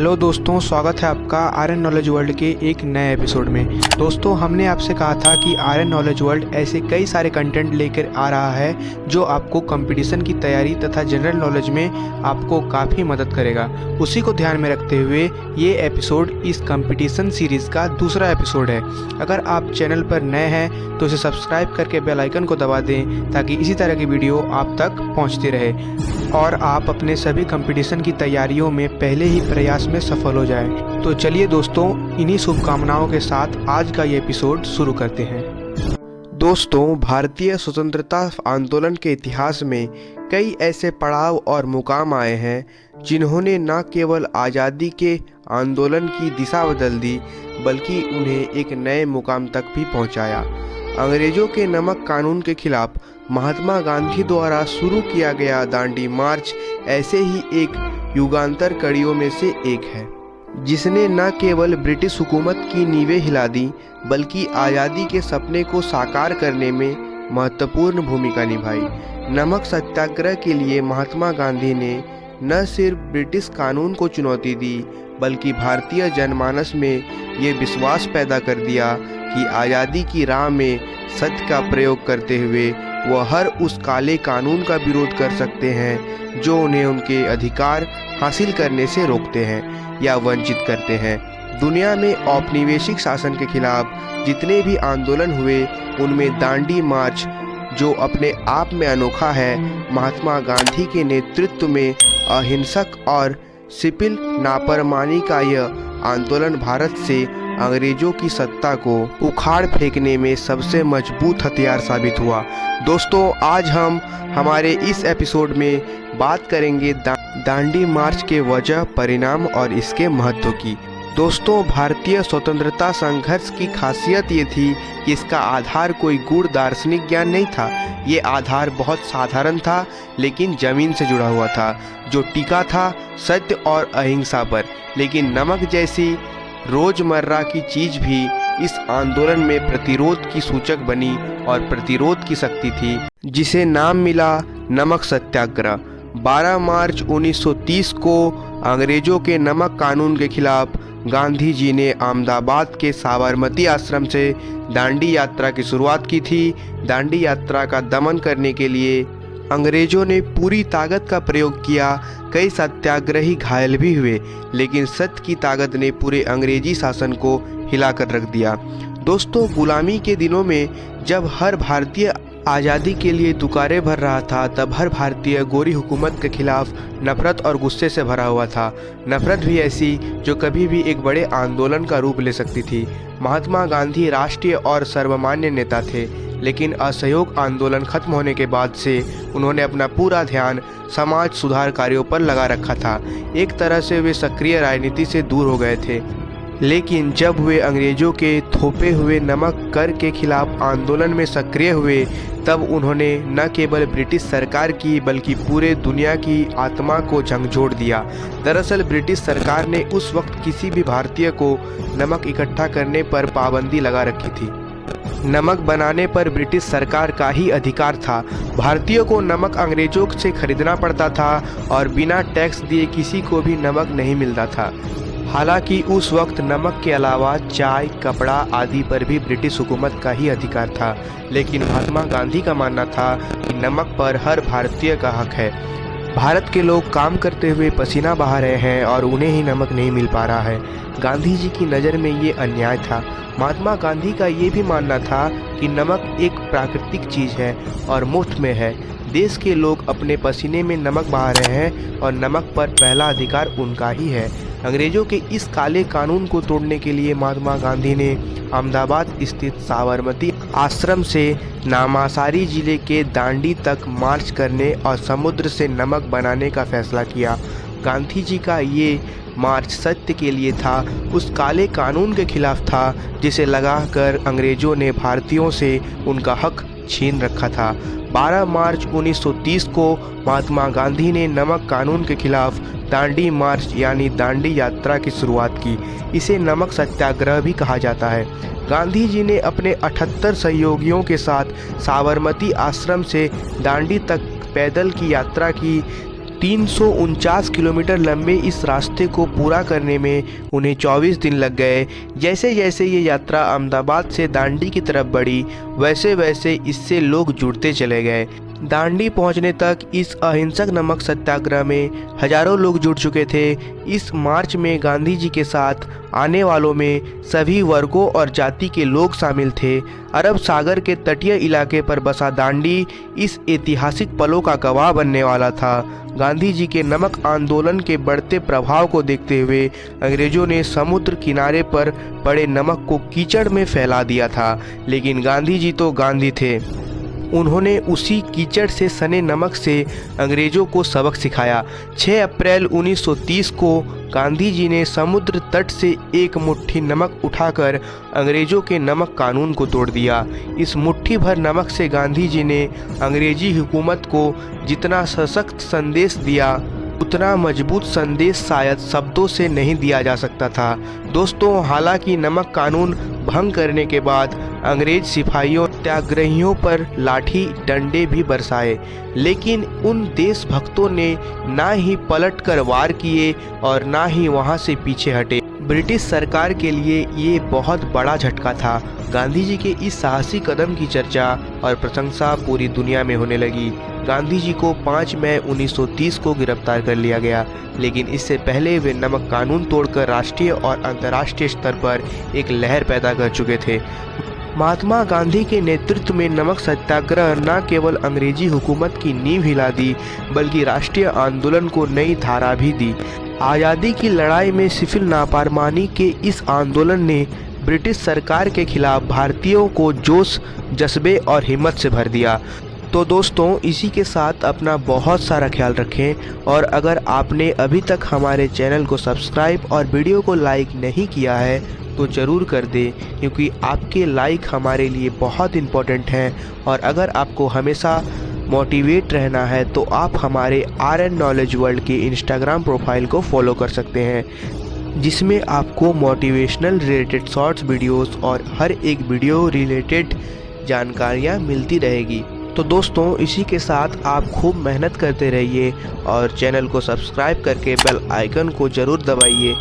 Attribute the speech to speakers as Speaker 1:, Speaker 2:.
Speaker 1: Hello दोस्तों, स्वागत है आपका आर्यन नॉलेज वर्ल्ड के एक नए एपिसोड में। दोस्तों, हमने आपसे कहा था कि आर्यन नॉलेज वर्ल्ड ऐसे कई सारे कंटेंट लेकर आ रहा है जो आपको कंपटीशन की तैयारी तथा जनरल नॉलेज में आपको काफ़ी मदद करेगा। उसी को ध्यान में रखते हुए ये एपिसोड इस कंपटीशन सीरीज़ का दूसरा एपिसोड है। अगर आप चैनल पर नए हैं तो इसे सब्सक्राइब करके बेल आइकन को दबा दें ताकि इसी तरह की वीडियो आप तक पहुँचती रहे और आप अपने सभी कंपटीशन की तैयारियों में पहले ही प्रयास में सफल हो जाए। तो चलिए दोस्तों, इन्हीं शुभकामनाओं के साथ आज का ये एपिसोड शुरू करते हैं। दोस्तों, भारतीय स्वतंत्रता आंदोलन के इतिहास में कई ऐसे पड़ाव और मुकाम आए हैं जिन्होंने न केवल आज़ादी के आंदोलन की दिशा बदल दी बल्कि उन्हें एक नए मुकाम तक भी पहुंचाया। अंग्रेजों के नमक कानून के खिलाफ महात्मा गांधी द्वारा शुरू किया गया दांडी मार्च ऐसे ही एक युगांतर कड़ियों में से एक है जिसने न केवल ब्रिटिश हुकूमत की नींवें हिला दी बल्कि आज़ादी के सपने को साकार करने में महत्वपूर्ण भूमिका निभाई। नमक सत्याग्रह के लिए महात्मा गांधी ने न सिर्फ ब्रिटिश कानून को चुनौती दी बल्कि भारतीय जनमानस में ये विश्वास पैदा कर दिया कि आज़ादी की राह में सत्य का प्रयोग करते हुए वह हर उस काले कानून का विरोध कर सकते हैं जो उन्हें उनके अधिकार हासिल करने से रोकते हैं या वंचित करते हैं। दुनिया में औपनिवेशिक शासन के खिलाफ जितने भी आंदोलन हुए उनमें दांडी मार्च, जो अपने आप में अनोखा है, महात्मा गांधी के नेतृत्व में अहिंसक और सिपिल नाफरमानी का यह आंदोलन भारत से अंग्रेजों की सत्ता को उखाड़ फेंकने में सबसे मजबूत हथियार साबित हुआ। दोस्तों, आज हम हमारे इस एपिसोड में बात करेंगे दांडी मार्च के वजह, परिणाम और इसके महत्व की। दोस्तों, भारतीय स्वतंत्रता संघर्ष की खासियत ये थी कि इसका आधार कोई गूढ़ दार्शनिक ज्ञान नहीं था। ये आधार बहुत साधारण था लेकिन जमीन से जुड़ा हुआ था, जो टिका था सत्य और अहिंसा पर। लेकिन नमक जैसी रोजमर्रा की चीज भी इस आंदोलन में प्रतिरोध की सूचक बनी और प्रतिरोध की शक्ति थी, जिसे नाम मिला नमक सत्याग्रह। 12 मार्च 1930 को अंग्रेजों के नमक कानून के खिलाफ गांधी जी ने अहमदाबाद के साबरमती आश्रम से दांडी यात्रा की शुरुआत की थी। दांडी यात्रा का दमन करने के लिए अंग्रेजों ने पूरी ताकत का प्रयोग किया। कई सत्याग्रही घायल भी हुए, लेकिन सत्य की ताकत ने पूरे अंग्रेजी शासन को हिलाकर रख दिया। दोस्तों, गुलामी के दिनों में जब हर भारतीय आज़ादी के लिए दुकारें भर रहा था, तब हर भारतीय गोरी हुकूमत के खिलाफ नफरत और गुस्से से भरा हुआ था। नफरत भी ऐसी जो कभी भी एक बड़े आंदोलन का रूप ले सकती थी। महात्मा गांधी राष्ट्रीय और सर्वमान्य नेता थे, लेकिन असहयोग आंदोलन खत्म होने के बाद से उन्होंने अपना पूरा ध्यान समाज सुधार कार्यों पर लगा रखा था। एक तरह से वे सक्रिय राजनीति से दूर हो गए थे। लेकिन जब वे अंग्रेजों के थोपे हुए नमक कर के खिलाफ आंदोलन में सक्रिय हुए, तब उन्होंने न केवल ब्रिटिश सरकार की बल्कि पूरे दुनिया की आत्मा को झकझोर दिया। दरअसल ब्रिटिश सरकार ने उस वक्त किसी भी भारतीय को नमक इकट्ठा करने पर पाबंदी लगा रखी थी। नमक बनाने पर ब्रिटिश सरकार का ही अधिकार था। भारतीयों को नमक अंग्रेजों से खरीदना पड़ता था और बिना टैक्स दिए किसी को भी नमक नहीं मिलता था। हालांकि उस वक्त नमक के अलावा चाय, कपड़ा आदि पर भी ब्रिटिश हुकूमत का ही अधिकार था, लेकिन महात्मा गांधी का मानना था कि नमक पर हर भारतीय का हक है। भारत के लोग काम करते हुए पसीना बहा रहे हैं और उन्हें ही नमक नहीं मिल पा रहा है। गांधी जी की नज़र में ये अन्याय था। महात्मा गांधी का ये भी मानना था कि नमक एक प्राकृतिक चीज़ है और मुफ्त में है। देश के लोग अपने पसीने में नमक बहा रहे हैं और नमक पर पहला अधिकार उनका ही है। अंग्रेजों के इस काले कानून को तोड़ने के लिए महात्मा गांधी ने अहमदाबाद स्थित साबरमती आश्रम से नामासारी जिले के दांडी तक मार्च करने और समुद्र से नमक बनाने का फैसला किया। गांधी जी का ये मार्च सत्य के लिए था, उस काले कानून के खिलाफ था जिसे लगाकर अंग्रेजों ने भारतीयों से उनका हक छीन रखा था। 12 मार्च 1930 को महात्मा गांधी ने नमक कानून के खिलाफ दांडी मार्च यानी दांडी यात्रा की शुरुआत की। इसे नमक सत्याग्रह भी कहा जाता है। गांधी जी ने अपने 78 सहयोगियों के साथ साबरमती आश्रम से दांडी तक पैदल की यात्रा की। 349 किलोमीटर लंबे इस रास्ते को पूरा करने में उन्हें 24 दिन लग गए। जैसे जैसे ये यात्रा अहमदाबाद से दांडी की तरफ बढ़ी, वैसे वैसे इससे लोग जुड़ते चले गए। दांडी पहुंचने तक इस अहिंसक नमक सत्याग्रह में हजारों लोग जुट चुके थे। इस मार्च में गांधी जी के साथ आने वालों में सभी वर्गों और जाति के लोग शामिल थे। अरब सागर के तटीय इलाके पर बसा दांडी इस ऐतिहासिक पलों का गवाह बनने वाला था। गांधी जी के नमक आंदोलन के बढ़ते प्रभाव को देखते हुए अंग्रेजों ने समुद्र किनारे पर पड़े नमक को कीचड़ में फैला दिया था, लेकिन गांधी जी तो गांधी थे। उन्होंने उसी कीचड़ से सने नमक से अंग्रेजों को सबक सिखाया। 6 अप्रैल 1930 को गांधी जी ने समुद्र तट से एक मुट्ठी नमक उठाकर अंग्रेजों के नमक कानून को तोड़ दिया। इस मुट्ठी भर नमक से गांधी जी ने अंग्रेजी हुकूमत को जितना सशक्त संदेश दिया, उतना मजबूत संदेश शायद शब्दों से नहीं दिया जा सकता था। दोस्तों, हालांकि नमक कानून भंग करने के बाद अंग्रेज सिपाहियों सत्याग्रहियों पर लाठी डंडे भी बरसाए, लेकिन उन देशभक्तों ने ना ही पलट कर वार किए और ना ही वहां से पीछे हटे। ब्रिटिश सरकार के लिए ये बहुत बड़ा झटका था। गांधी जी के इस साहसी कदम की चर्चा और प्रशंसा पूरी दुनिया में होने लगी। गांधी जी को 5 मई 1930 को गिरफ्तार कर लिया गया, लेकिन इससे पहले वे नमक कानून तोड़कर राष्ट्रीय और अंतर्राष्ट्रीय स्तर पर एक लहर पैदा कर चुके थे। महात्मा गांधी के नेतृत्व में नमक सत्याग्रह न केवल अंग्रेजी हुकूमत की नींव हिला दी, बल्कि राष्ट्रीय आंदोलन को नई धारा भी दी। आज़ादी की लड़ाई में सिविल नाफरमानी के इस आंदोलन ने ब्रिटिश सरकार के खिलाफ भारतीयों को जोश, जज्बे और हिम्मत से भर दिया। तो दोस्तों, इसी के साथ अपना बहुत सारा ख्याल रखें, और अगर आपने अभी तक हमारे चैनल को सब्सक्राइब और वीडियो को लाइक नहीं किया है तो ज़रूर कर दें, क्योंकि आपके लाइक हमारे लिए बहुत इम्पोर्टेंट हैं। और अगर आपको हमेशा मोटिवेट रहना है तो आप हमारे RN नॉलेज वर्ल्ड के इंस्टाग्राम प्रोफाइल को फॉलो कर सकते हैं, जिसमें आपको मोटिवेशनल रिलेटेड शॉर्ट्स वीडियोस और हर एक वीडियो रिलेटेड जानकारियाँ मिलती रहेगी। तो दोस्तों, इसी के साथ आप खूब मेहनत करते रहिए और चैनल को सब्सक्राइब करके बेल आइकन को ज़रूर दबाइए।